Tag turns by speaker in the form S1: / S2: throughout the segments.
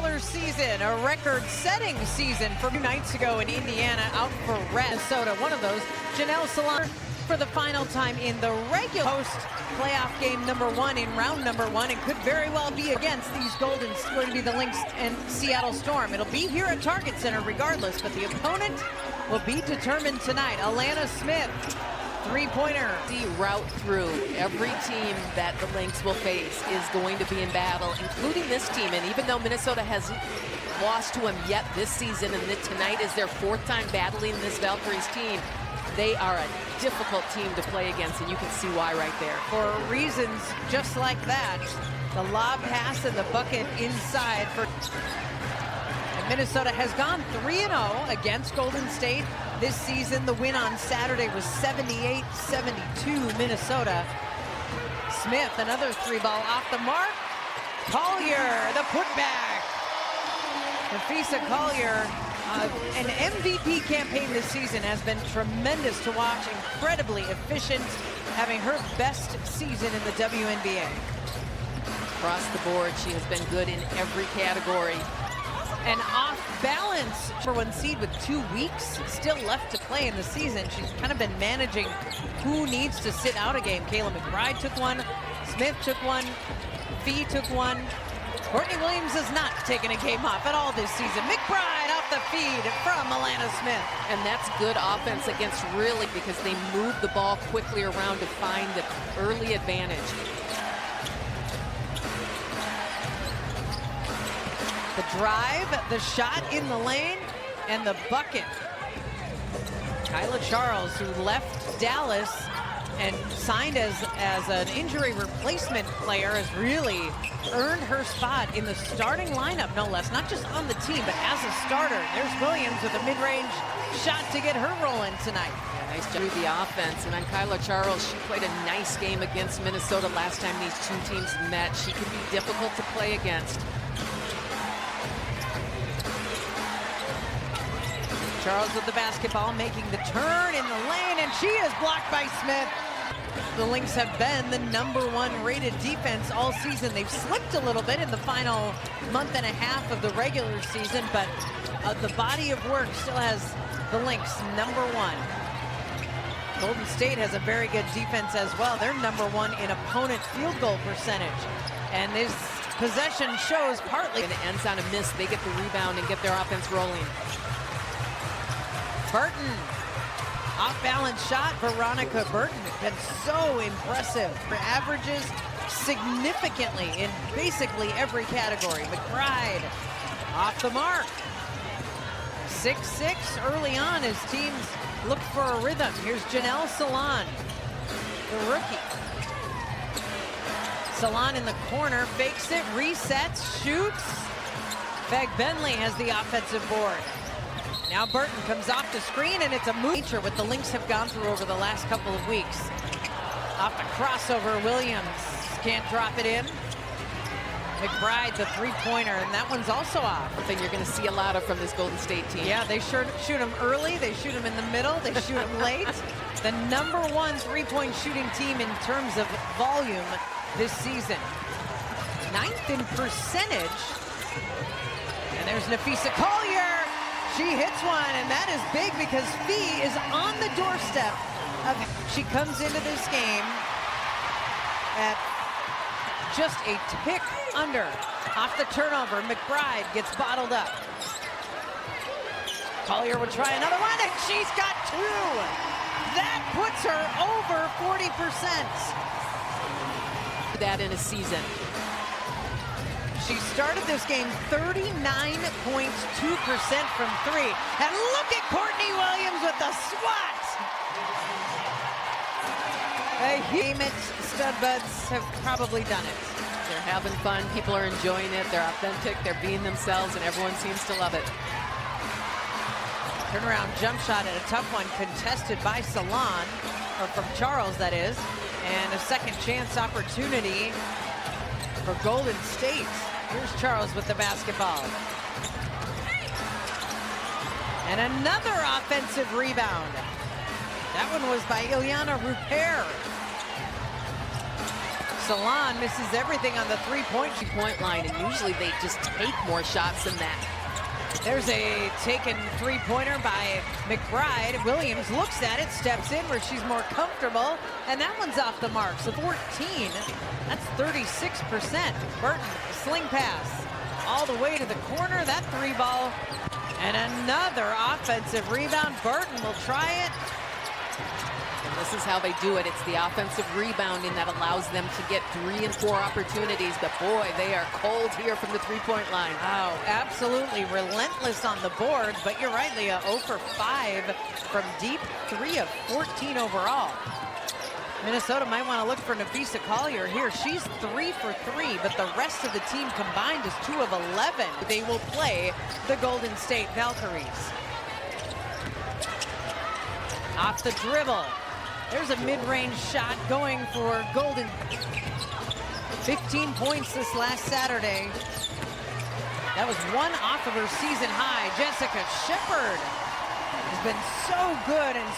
S1: regular season, a record-setting season from 2 nights ago in Indiana, out for Minnesota. One of those, Janelle Salon, for the final time in the regular host playoff game #1 in round #1, and could very well be against these Golden, going to be the Lynx and Seattle Storm. It'll be here at Target Center regardless, but the opponent will be determined tonight. Alana Smith, three-pointer.
S2: The route through every team that the Lynx will face is going to be in battle, including this team. And even though Minnesota hasn't lost to them yet this season, and that tonight is their 4th time battling this Valkyries team, they are a difficult team to play against, and you can see why right there.
S1: For reasons just like that, the lob pass and the bucket inside for... And Minnesota has gone 3-0 against Golden State this season. The win on Saturday was 78-72 Minnesota. Smith, another 3-ball off the mark. Collier, the putback. Nafisa Collier, an MVP campaign this season, has been tremendous to watch, incredibly efficient, having her best season in the WNBA.
S2: Across the board, she has been good in every category.
S1: And off balance for #1 seed with 2 weeks still left to play in the season. She's kind of been managing who needs to sit out a game. Kayla McBride took one, Smith took one, Fee took one. Courtney Williams has not taken a game off at all this season. McBride off the feed from Alana Smith.
S2: And that's good offense against really, because they move the ball quickly around to find the early advantage.
S1: The drive, the shot in the lane, and the bucket. Kyla Charles, who left Dallas and signed as an injury replacement player, has really earned her spot in the starting lineup, no less. Not just on the team, but as a starter. There's Williams with a mid-range shot to get her rolling tonight.
S2: Yeah, nice job through the offense. And on Kyla Charles, she played a nice game against Minnesota last time these two teams met. She could be difficult to play against.
S1: Charles with the basketball, making the turn in the lane, and she is blocked by Smith. The Lynx have been the #1 rated defense all season. They've slipped a little bit in the final month and a half of the regular season, but the body of work still has the Lynx #1. Golden State has a very good defense as well. They're #1 in opponent field goal percentage. And this possession shows partly.
S2: And it ends on a miss. They get the rebound and get their offense rolling.
S1: Burton, off-balance shot. Veronica Burton has been so impressive. Her averages significantly in basically every category. McBride off the mark. 6-6 early on as teams look for a rhythm. Here's Janelle Salon, the rookie. Salon in the corner, fakes it, resets, shoots. Fag Bentley has the offensive board. Now Burton comes off the screen, and it's a move what the Lynx have gone through over the last couple of weeks. Off the crossover, Williams can't drop it in. McBride, the three-pointer, and that one's also off.
S2: I think you're going to see a lot of from this Golden State team.
S1: Yeah, they sure shoot them early, they shoot them in the middle, they shoot them late. The #1 three-point shooting team in terms of volume this season. 9th in percentage. And there's Nafisa Collier. She hits one, and that is big because Fee is on the doorstep of. She comes into this game at just a tick under. Off the turnover, McBride gets bottled up. Collier will try another one, and she's got 2. That puts her over 40%.
S2: That in a season.
S1: She started this game 39.2% from 3. And look at Courtney Williams with the swat! It, stud buds have probably done it.
S2: They're having fun, people are enjoying it, they're authentic, they're being themselves, and everyone seems to love it.
S1: Turnaround jump shot at a tough one, contested by Salon, or from Charles, that is. And a second chance opportunity for Golden State. Here's Charles with the basketball. And another offensive rebound. That one was by Ilyana Rupert. Salon misses everything on the three-point
S2: line, and usually they just take more shots than that.
S1: There's a taken three-pointer by McBride. Williams looks at it, steps in where she's more comfortable, and that one's off the mark. So 14, that's 36%. Burton, sling pass, all the way to the corner. That three ball, and another offensive rebound. Burton will try it.
S2: And this is how they do it. It's the offensive rebounding that allows them to get 3 and 4 opportunities. But boy, they are cold here from the three-point line.
S1: Oh, absolutely relentless on the boards. But you're right, Leah, 0 for 5 from deep, 3 of 14 overall. Minnesota might want to look for Napheesa Collier here. She's 3 for 3, but the rest of the team combined is 2 of 11. They will play the Golden State Valkyries. Off the dribble. There's a mid-range shot going for Golden. 15 points this last Saturday. That was 1 off of her season high. Jessica Shepard has been so good, and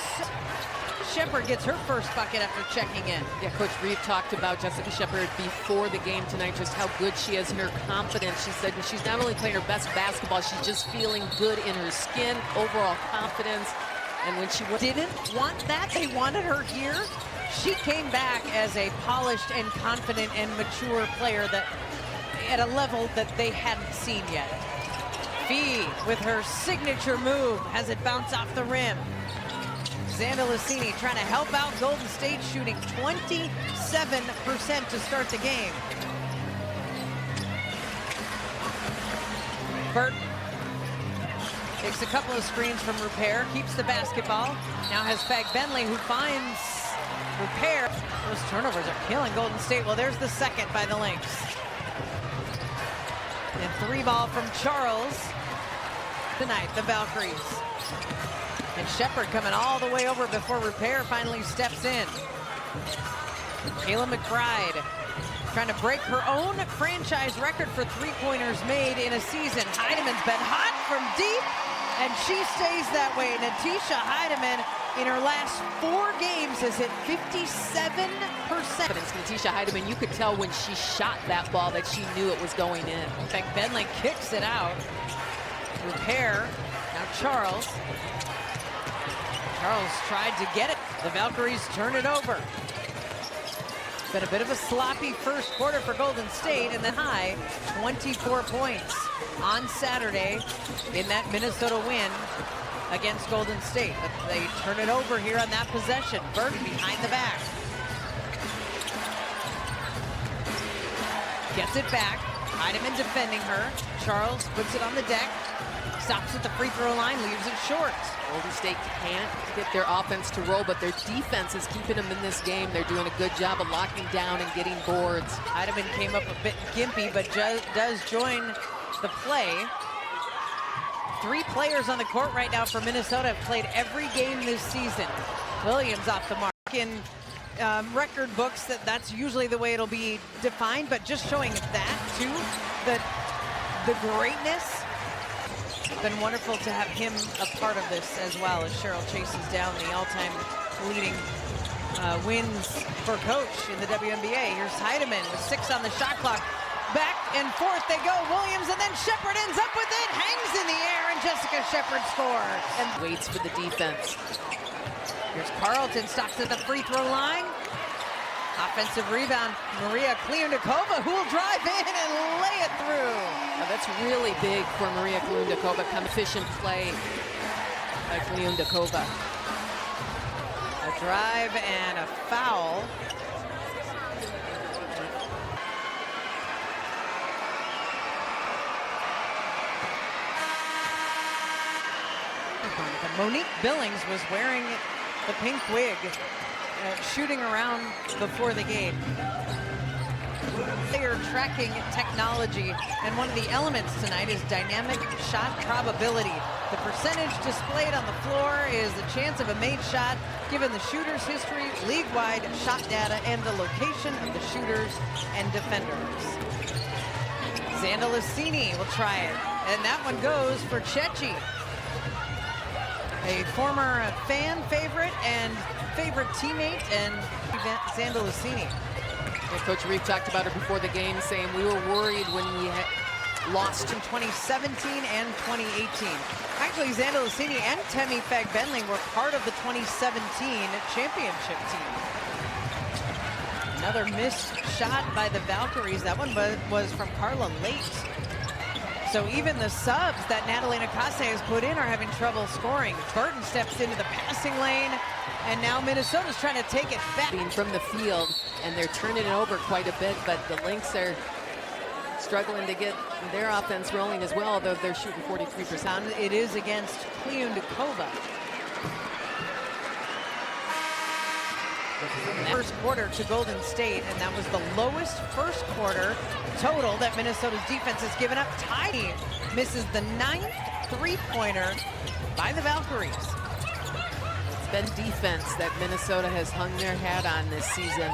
S1: Shepard gets her first bucket after checking in.
S2: Yeah, Coach Reeve talked about Jessica Shepard before the game tonight, just how good she is in her confidence. She said she's not only playing her best basketball, she's just feeling good in her skin, overall confidence. And when she
S1: didn't want that, they wanted her here. She came back as a polished and confident and mature player that at a level that they hadn't seen yet. Fee with her signature move has it bounce off the rim. Xanda Lucini trying to help out Golden State, shooting 27% to start the game. Burton takes a couple of screens from Repair, keeps the basketball. Now has Fag Bentley, who finds Repair. Those turnovers are killing Golden State. Well, there's the second by the Lynx. And 3 ball from Charles tonight, the Valkyries. And Shepard coming all the way over before Repair finally steps in. Kayla McBride trying to break her own franchise record for three-pointers made in a season. Heideman's been hot from deep, and she stays that way. Natisha Heideman in her last 4 games has hit 57%.
S2: Natisha Heideman, you could tell when she shot that ball that she knew it was going in.
S1: In fact, Bentley kicks it out. Repair, now Charles. Charles tried to get it. The Valkyries turn it over. Been a bit of a sloppy first quarter for Golden State, and then high 24 points on Saturday in that Minnesota win against Golden State. But they turn it over here on that possession. Burton behind the back. Gets it back. Heideman defending her. Charles puts it on the deck. Stops at the free throw line, leaves it short.
S2: Golden State can't get their offense to roll, but their defense is keeping them in this game. They're doing a good job of locking down and getting boards.
S1: Heideman came up a bit gimpy, but does join the play. 3 players on the court right now for Minnesota have played every game this season. Williams off the mark. In record books, that's usually the way it'll be defined, but just showing that too, the greatness. Been wonderful to have him a part of this as well, as Cheryl chases down the all-time leading wins for coach in the WNBA. Here's Heideman with 6 on the shot clock. Back and forth they go. Williams, and then Shepard ends up with it, hangs in the air, and Jessica Shepard scores. And
S2: waits for the defense.
S1: Here's Carlton, stops at the free throw line. Offensive rebound, Maria Kliundakova, who will drive in and lay it through.
S2: Oh, that's really big for Maria Kliundakova. Come efficient play by Kliundakova.
S1: A drive and a foul. Monique Billings was wearing the pink wig, shooting around before the game. Player tracking technology, and one of the elements tonight is dynamic shot probability. The percentage displayed on the floor is the chance of a made shot given the shooter's history, league-wide shot data, and the location of the shooters and defenders. Xanda Lucini will try it, and that one goes for Chechi. A former fan favorite and favorite teammate, and Xanda Lucini.
S2: Yeah, Coach Reeve talked about it before the game, saying we were worried when we had lost
S1: in 2017 and 2018. Actually, Xander Lucini and Temi Fagbenle were part of the 2017 championship team. Another missed shot by the Valkyries. That one was from Carla late. So even the subs that Natalie Nakase has put in are having trouble scoring. Burton steps into the passing lane, and now Minnesota's trying to take it back.
S2: From the field, and they're turning it over quite a bit, but the Lynx are struggling to get their offense rolling as well, though they're shooting 43%.
S1: It is against Kliundikova. First quarter to Golden State, and that was the lowest first quarter total that Minnesota's defense has given up. Tiny misses the 9th three-pointer by the Valkyries.
S2: It's been defense that Minnesota has hung their hat on this season,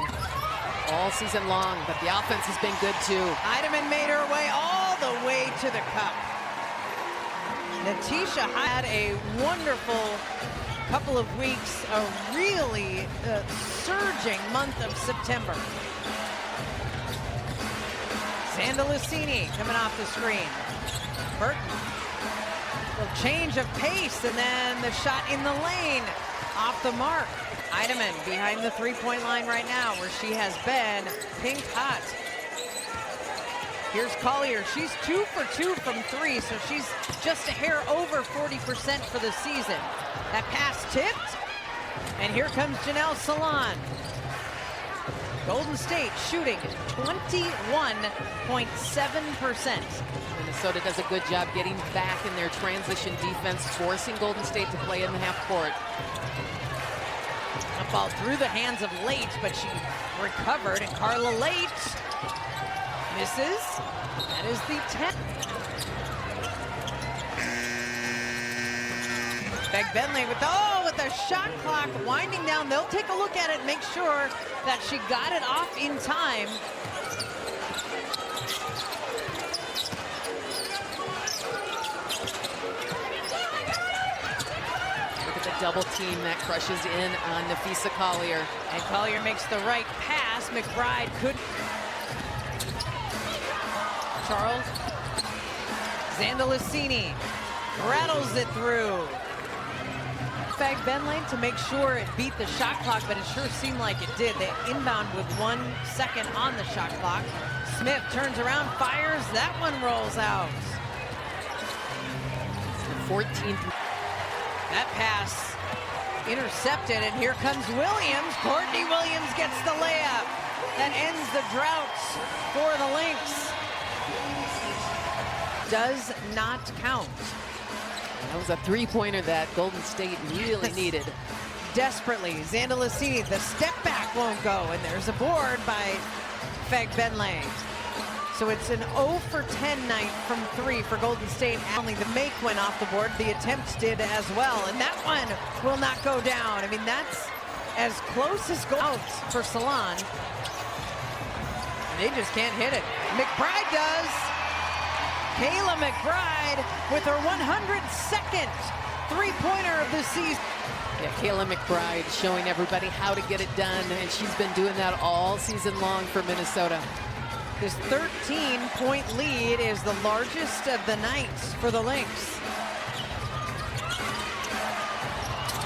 S2: all season long, but the offense has been good too.
S1: Heidemann made her way all the way to the cup. Natisha had a wonderful couple of weeks, a really surging month of September. Xander Lucini coming off the screen. Burton, a change of pace, and then the shot in the lane, off the mark. Heidemann behind the three-point line right now, where she has been pink hot. Here's Collier. She's 2 for 2 from 3, so she's just a hair over 40% for the season. That pass tipped, and here comes Janelle Salon. Golden State shooting 21.7%.
S2: Minnesota does a good job getting back in their transition defense, forcing Golden State to play in the half court.
S1: A ball through the hands of Late, but she recovered, and Carla Late misses. That is the 10th. Fagbenle with the shot clock winding down. They'll take a look at it, make sure that she got it off in time.
S2: Look at the double team that crushes in on Napheesa Collier.
S1: And Collier makes the right pass. McBride couldn't. Charles. Xander Lucini rattles it through. Fagbenle to make sure it beat the shot clock, but it sure seemed like it did. They inbound with 1 second on the shot clock. Smith turns around, fires. That one rolls out.
S2: 14th.
S1: That pass intercepted, and here comes Williams. Courtney Williams gets the layup. That ends the drought for the Lynx. Does not count.
S2: That was a three-pointer that Golden State really needed.
S1: Desperately, Xander Lucini, the step back won't go, and there's a board by Fagbenle. So it's an 0 for 10 night from 3 for Golden State. Only the make went off the board. The attempts did as well, and that one will not go down. I mean, that's as close as go out for Salon. They just can't hit it. McBride does. Kayla McBride with her 102nd three-pointer of the season.
S2: Yeah, Kayla McBride showing everybody how to get it done, and she's been doing that all season long for Minnesota.
S1: This 13-point lead is the largest of the night for the Lynx.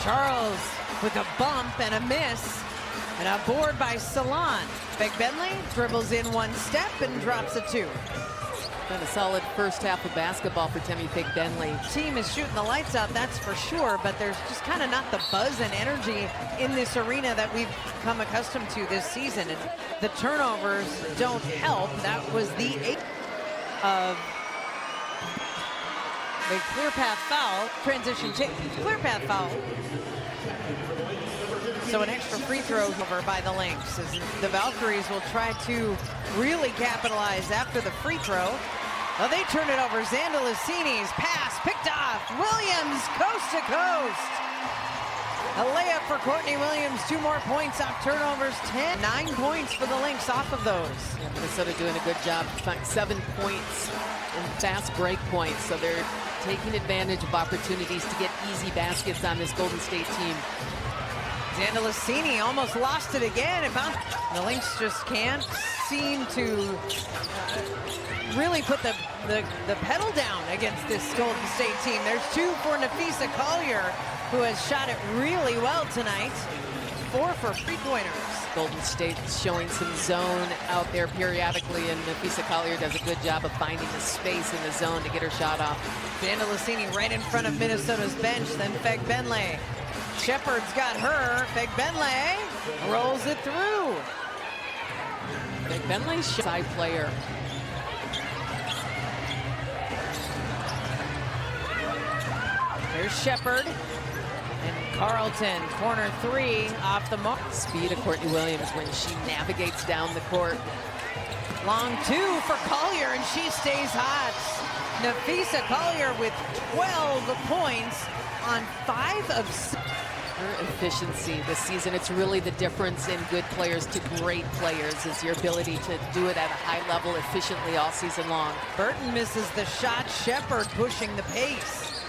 S1: Charles with a bump and a miss, and a board by Salon. Fagbenle dribbles in 1 step and drops a 2.
S2: Been a solid first half of basketball for Temi Fagbenle.
S1: Team is shooting the lights out, that's for sure, but there's just kind of not the buzz and energy in this arena that we've come accustomed to this season. And the turnovers don't help. That was the 8th of the clear path foul, transition clear path foul. So an extra free throw over by the Lynx, as the Valkyries will try to really capitalize after the free throw. Well, they turn it over. Xander Lucini's pass picked off. Williams coast to coast. A layup for Courtney Williams. 2 more points off turnovers. 9 points for the Lynx off of those.
S2: Yeah, Minnesota doing a good job. 7 points in fast break points. So they're taking advantage of opportunities to get easy baskets on this Golden State team.
S1: Zandalicini almost lost it again. The Lynx just can't seem to really put the pedal down against this Golden State team. There's 2 for Napheesa Collier, who has shot it really well tonight. 4 for three-pointers.
S2: Golden State showing some zone out there periodically, and Napheesa Collier does a good job of finding the space in the zone to get her shot off.
S1: Zandalicini right in front of Minnesota's bench, then Fegbenle. Shepard's got her. Fegbenle rolls it through.
S2: Fegbenle's side player.
S1: There's Shepard. And Carlton, corner 3 off the mark.
S2: Speed of Courtney Williams when she navigates down the court.
S1: Long 2 for Collier, and she stays hot. Napheesa Collier with 12 points on 5 of 6.
S2: Her efficiency this season, it's really the difference in good players to great players, is your ability to do it at a high level efficiently all season long.
S1: Burton misses the shot. Shepard pushing the pace.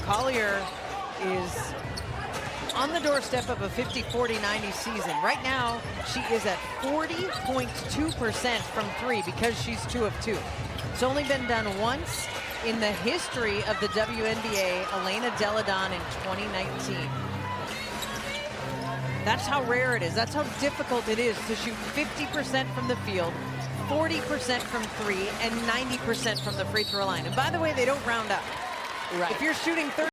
S1: Collier is on the doorstep of a 50-40-90 season. Right now, she is at 40.2% from 3 because she's 2 of 2. It's only been done once in the history of the WNBA, Elena Deladon in 2019. That's how rare it is. That's how difficult it is to shoot 50% from the field, 40% from 3, and 90% from the free throw line. And by the way, they don't round up.
S2: Right.
S1: If you're shooting 30